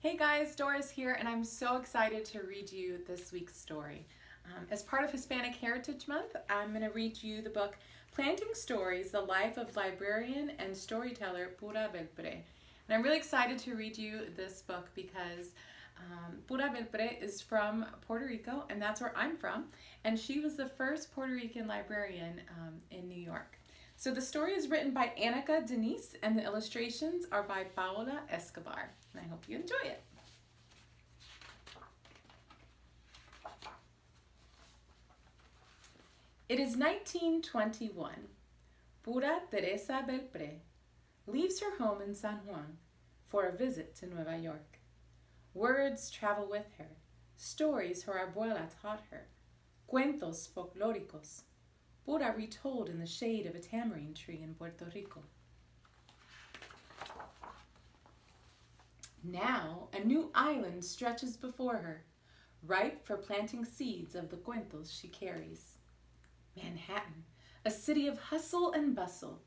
Hey guys, Doris here, and I'm so excited to read you this week's story. As part of Hispanic Heritage Month, I'm going to read you the book Planting Stories, The Life of Librarian and Storyteller Pura Belpré. And I'm really excited to read you this book because Pura Belpré is from Puerto Rico, and that's where I'm from, and she was the first Puerto Rican librarian in New York. So the story is written by Annika Denise, and the illustrations are by Paola Escobar. And I hope you enjoy it. It is 1921. Pura Teresa Belpré leaves her home in San Juan for a visit to Nueva York. Words travel with her, stories her abuela taught her, cuentos folclóricos, Pura retold in the shade of a tamarind tree in Puerto Rico. Now a new island stretches before her, ripe for planting seeds of the cuentos she carries. Manhattan, a city of hustle and bustle,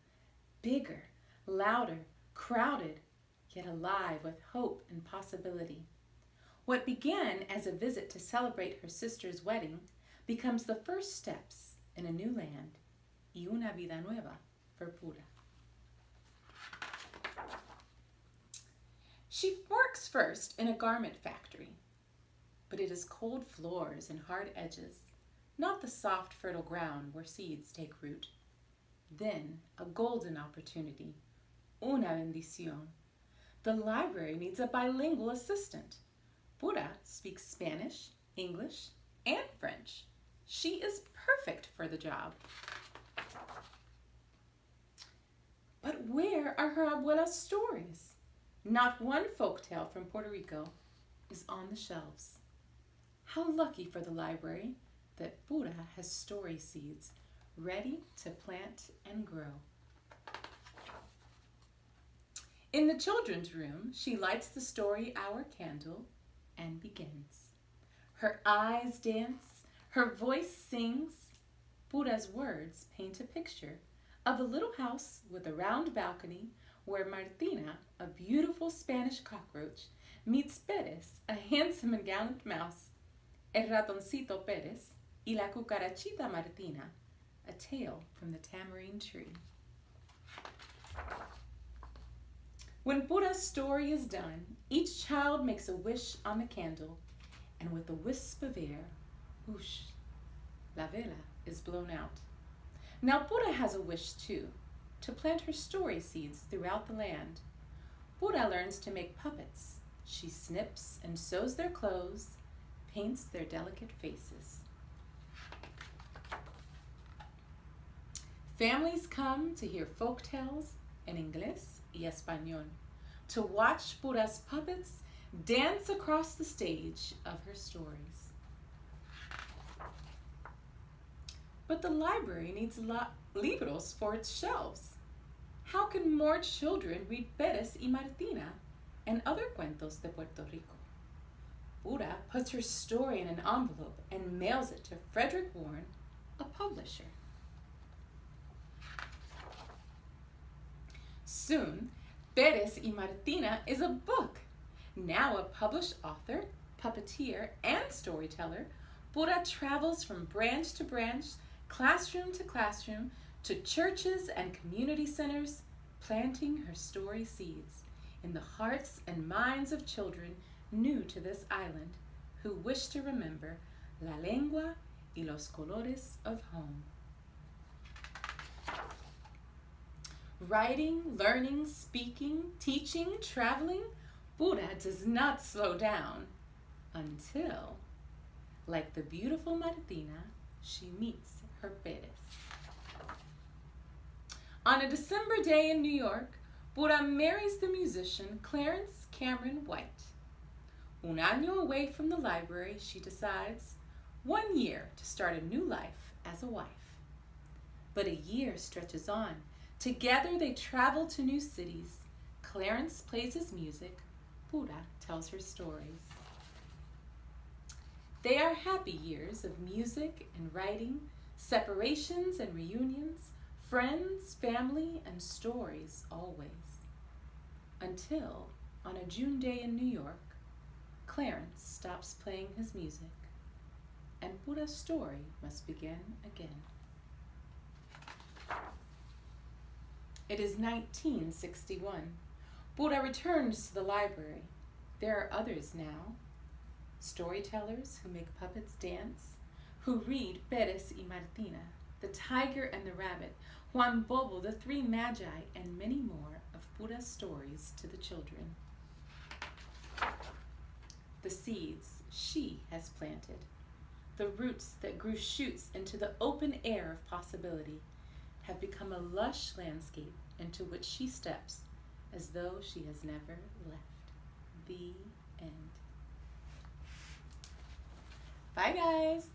bigger, louder, crowded, yet alive with hope and possibility. What began as a visit to celebrate her sister's wedding becomes the first steps in a new land, y una vida nueva for Pura. She works first in a garment factory, but it is cold floors and hard edges, not the soft, fertile ground where seeds take root. Then a golden opportunity, una bendición. The library needs a bilingual assistant. Pura speaks Spanish, English, and French. She is perfect for the job. But where are her abuela's stories? Not one folktale from Puerto Rico is on the shelves. How lucky for the library that Pura has story seeds ready to plant and grow. In the children's room, she lights the story hour candle and begins. Her eyes dance, her voice sings. Pura's words paint a picture of a little house with a round balcony where Martina, a beautiful Spanish cockroach, meets Pérez, a handsome and gallant mouse, el ratoncito Pérez, y la cucarachita Martina, a tale from the tamarind tree. When Pura's story is done, each child makes a wish on the candle, and with a wisp of air, whoosh, la vela is blown out. Now Pura has a wish too, to plant her story seeds throughout the land. Pura learns to make puppets. She snips and sews their clothes, paints their delicate faces. Families come to hear folk tales in Inglés y Español, to watch Pura's puppets dance across the stage of her stories. But the library needs libros for its shelves. How can more children read Pérez y Martina and other cuentos de Puerto Rico? Pura puts her story in an envelope and mails it to Frederick Warren, a publisher. Soon, Pérez y Martina is a book. Now a published author, puppeteer, and storyteller, Pura travels from branch to branch, classroom to classroom, to churches and community centers, planting her story seeds in the hearts and minds of children new to this island who wish to remember la lengua y los colores of home. Writing, learning, speaking, teaching, traveling, Pura does not slow down until, like the beautiful Martina, she meets her Pérez. On a December day in New York, Pura marries the musician Clarence Cameron White. Un año away from the library, she decides 1 year to start a new life as a wife. But a year stretches on. Together they travel to new cities. Clarence plays his music. Pura tells her stories. They are happy years of music and writing, separations and reunions, friends, family, and stories always. Until, on a June day in New York, Clarence stops playing his music, and Pura's story must begin again. It is 1961. Pura returns to the library. There are others now. Storytellers who make puppets dance, who read Pérez y Martina, The Tiger and the Rabbit, Juan Bobo, The Three Magi, and many more of Pura's stories to the children. The seeds she has planted, the roots that grew shoots into the open air of possibility, have become a lush landscape into which she steps as though she has never left. The end. Bye, guys.